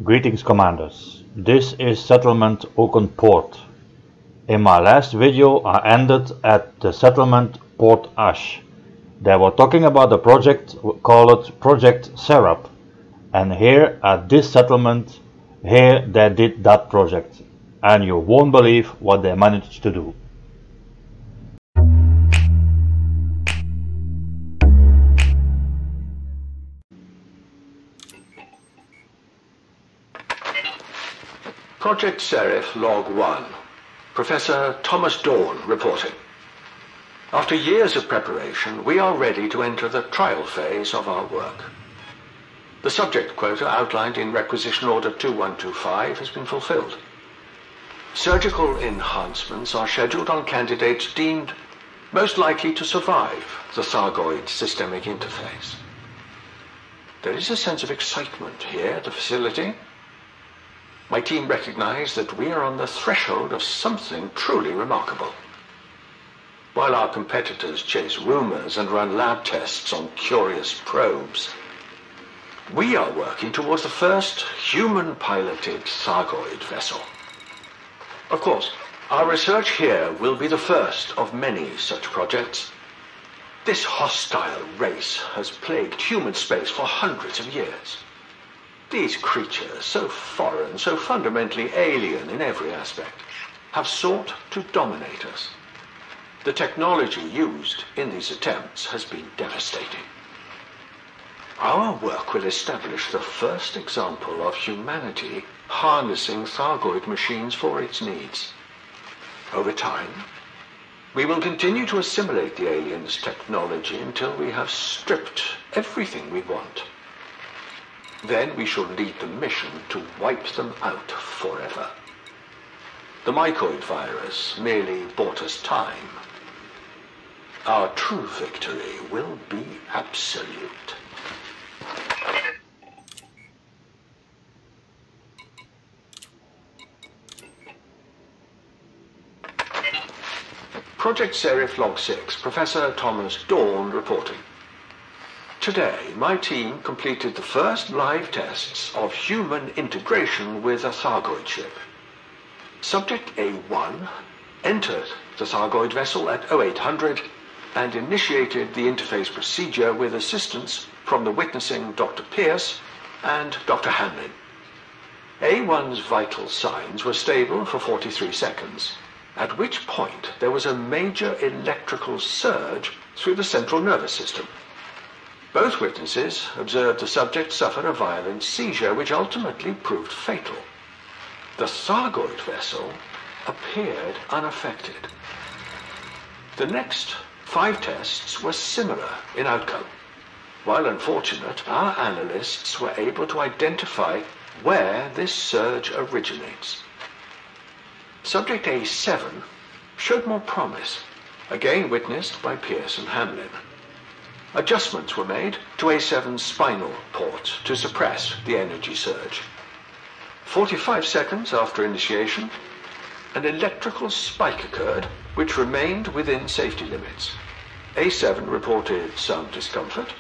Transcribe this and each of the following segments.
Greetings Commanders, this is Settlement Oaken Port. In my last video I ended at the settlement Port Ash. They were talking about the project, called Project Serap, and here at this settlement, here they did that project, and you won't believe what they managed to do. Project Serif Log 1. Professor Thomas Dorn reporting. After years of preparation, we are ready to enter the trial phase of our work. The subject quota outlined in Requisition Order 2125 has been fulfilled. Surgical enhancements are scheduled on candidates deemed most likely to survive the Thargoid systemic interface. There is a sense of excitement here at the facility. My team recognize that we are on the threshold of something truly remarkable. While our competitors chase rumors and run lab tests on curious probes, we are working towards the first human-piloted Thargoid vessel. Of course, our research here will be the first of many such projects. This hostile race has plagued human space for hundreds of years. These creatures, so foreign, so fundamentally alien in every aspect, have sought to dominate us. The technology used in these attempts has been devastating. Our work will establish the first example of humanity harnessing Thargoid machines for its needs. Over time, we will continue to assimilate the aliens' technology until we have stripped everything we want. Then we shall lead the mission to wipe them out forever. The mycoid virus merely bought us time. Our true victory will be absolute. Project Serif Log 6, Professor Thomas Dorn reporting. Today, my team completed the first live tests of human integration with a Thargoid ship. Subject A1 entered the Thargoid vessel at 0800 and initiated the interface procedure with assistance from the witnessing Dr. Pierce and Dr. Hamlin. A1's vital signs were stable for 43 seconds, at which point there was a major electrical surge through the central nervous system. Both witnesses observed the subject suffer a violent seizure which ultimately proved fatal. The Thargoid vessel appeared unaffected. The next 5 tests were similar in outcome. While unfortunate, our analysts were able to identify where this surge originates. Subject A7 showed more promise, again witnessed by Pierce and Hamlin. Adjustments were made to A7's spinal port to suppress the energy surge. 45 seconds after initiation, an electrical spike occurred which remained within safety limits. A7 reported some discomfort,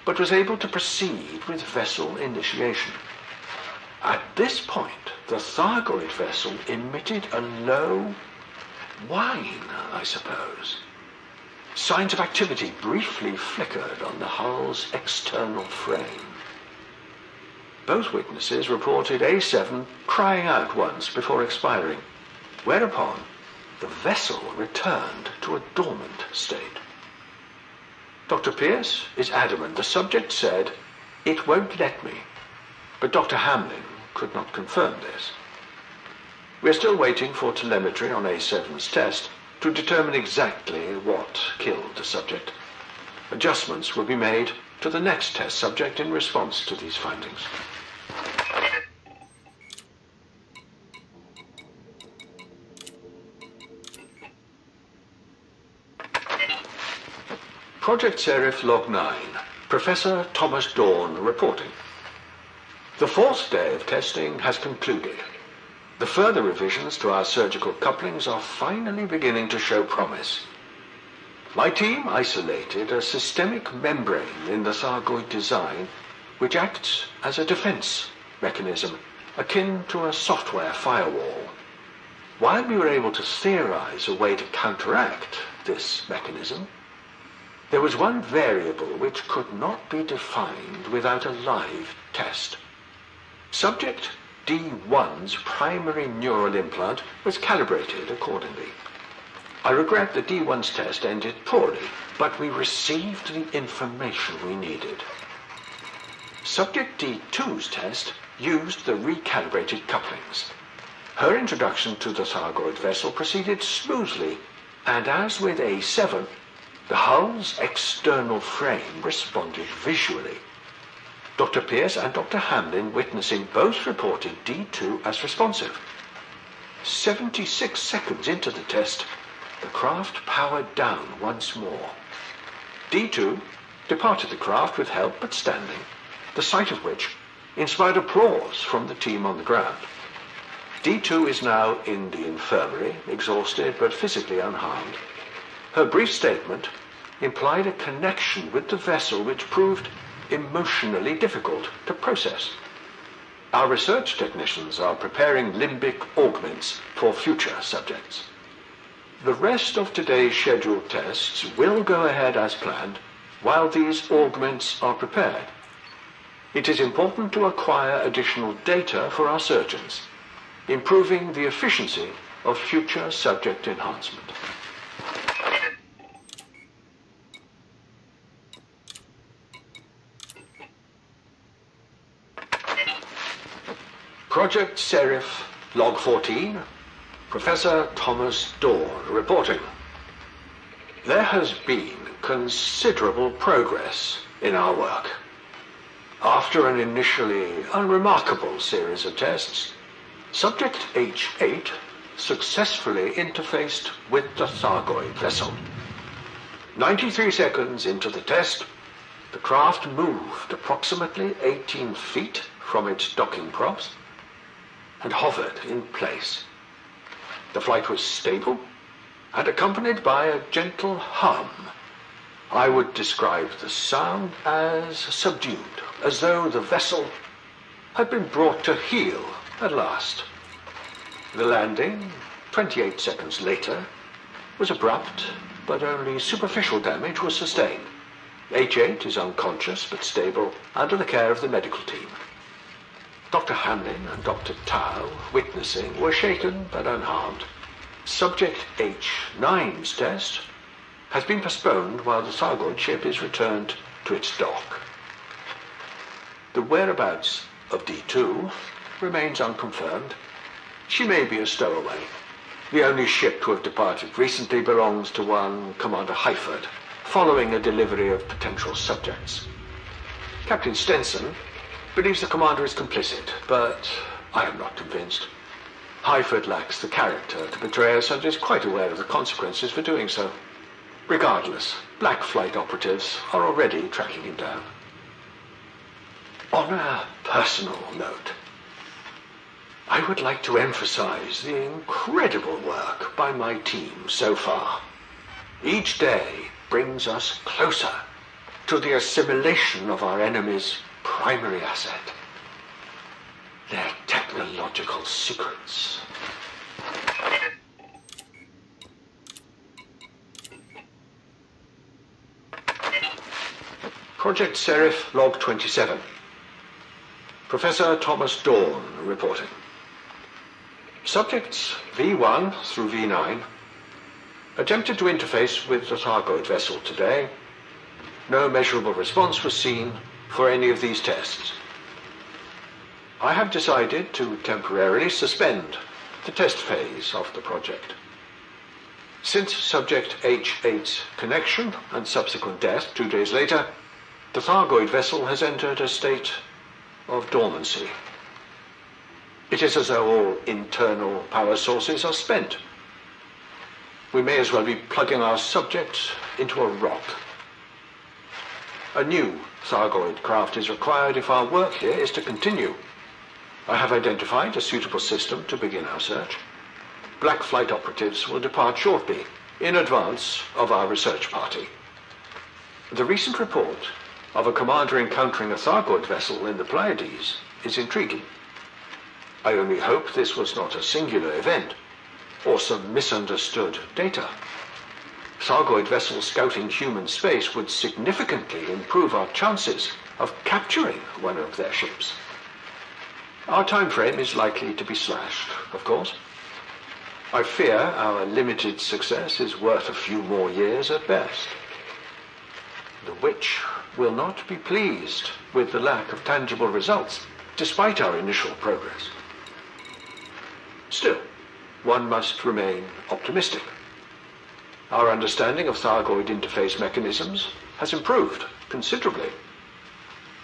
but was able to proceed with vessel initiation. At this point, the Thargoid vessel emitted a low whine, I suppose. Signs of activity briefly flickered on the hull's external frame. Both witnesses reported A7 crying out once before expiring, whereupon the vessel returned to a dormant state. Dr. Pierce is adamant the subject said, "It won't let me," but Dr. Hamlin could not confirm this. We are still waiting for telemetry on A7's test to determine exactly what killed the subject. Adjustments will be made to the next test subject in response to these findings. Project Serif Log 9, Professor Thomas Dorn reporting. The 4th day of testing has concluded. The further revisions to our surgical couplings are finally beginning to show promise. My team isolated a systemic membrane in the Thargoid design which acts as a defense mechanism akin to a software firewall. While we were able to theorize a way to counteract this mechanism, there was one variable which could not be defined without a live test. Subject D1's primary neural implant was calibrated accordingly. I regret that D1's test ended poorly, but we received the information we needed. Subject D2's test used the recalibrated couplings. Her introduction to the Thargoid vessel proceeded smoothly, and as with A7, the hull's external frame responded visually. Dr. Pierce and Dr. Hamlin, witnessing, both reported D2 as responsive. 76 seconds into the test, the craft powered down once more. D2 departed the craft with help but standing, the sight of which inspired applause from the team on the ground. D2 is now in the infirmary, exhausted but physically unharmed. Her brief statement implied a connection with the vessel which proved emotionally difficult to process. Our research technicians are preparing limbic augments for future subjects. The rest of today's scheduled tests will go ahead as planned while these augments are prepared. It is important to acquire additional data for our surgeons, improving the efficiency of future subject enhancement. Project Seraph, Log 14, Professor Thomas Dorn reporting. There has been considerable progress in our work. After an initially unremarkable series of tests, Subject H-8 successfully interfaced with the Thargoid vessel. 93 seconds into the test, the craft moved approximately 18 feet from its docking props and hovered in place. The flight was stable and accompanied by a gentle hum. I would describe the sound as subdued, as though the vessel had been brought to heel at last. The landing, 28 seconds later, was abrupt, but only superficial damage was sustained. H-8 is unconscious but stable under the care of the medical team. Dr. Hamlin and Dr. Tao, witnessing, were shaken but unharmed. Subject H-9's test has been postponed while the Thargoid ship is returned to its dock. The whereabouts of D2 remains unconfirmed. She may be a stowaway. The only ship to have departed recently belongs to one Commander Heifert, following a delivery of potential subjects. Captain Stenson believes the commander is complicit, but I am not convinced. Heifert lacks the character to betray us and is quite aware of the consequences for doing so. Regardless, Black Flight operatives are already tracking him down. On a personal note, I would like to emphasize the incredible work by my team so far. Each day brings us closer to the assimilation of our enemy's primary asset, their technological secrets. Project Seraph, Log 27. Professor Thomas Dorn reporting. Subjects V1 through V9 attempted to interface with the Thargoid vessel today. No measurable response was seen for any of these tests. I have decided to temporarily suspend the test phase of the project. Since Subject H-8's connection and subsequent death 2 days later, the Thargoid vessel has entered a state of dormancy. It is as though all internal power sources are spent. We may as well be plugging our subject into a rock. A new Thargoid craft is required if our work here is to continue. I have identified a suitable system to begin our search. Black Flight operatives will depart shortly, in advance of our research party. The recent report of a commander encountering a Thargoid vessel in the Pleiades is intriguing. I only hope this was not a singular event, or some misunderstood data. Thargoid vessels scouting human space would significantly improve our chances of capturing one of their ships. Our time frame is likely to be slashed, of course. I fear our limited success is worth a few more years at best. The Witch will not be pleased with the lack of tangible results, despite our initial progress. Still, one must remain optimistic. Our understanding of Thargoid interface mechanisms has improved considerably.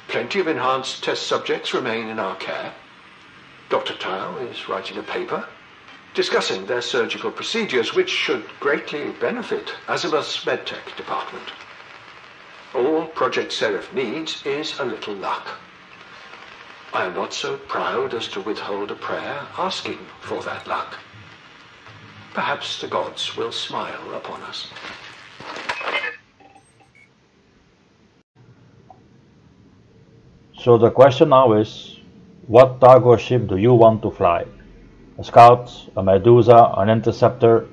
Plenty of enhanced test subjects remain in our care. Dr. Tao is writing a paper discussing their surgical procedures, which should greatly benefit Azimuth's medtech department. All Project Seraph needs is a little luck. I am not so proud as to withhold a prayer asking for that luck. Perhaps the gods will smile upon us. So the question now is, what Thargoid ship do you want to fly? A Scout, a Medusa, an Interceptor?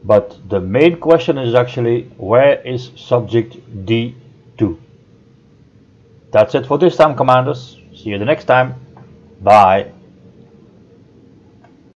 But the main question is actually, where is Subject D2? That's it for this time, Commanders. See you the next time. Bye.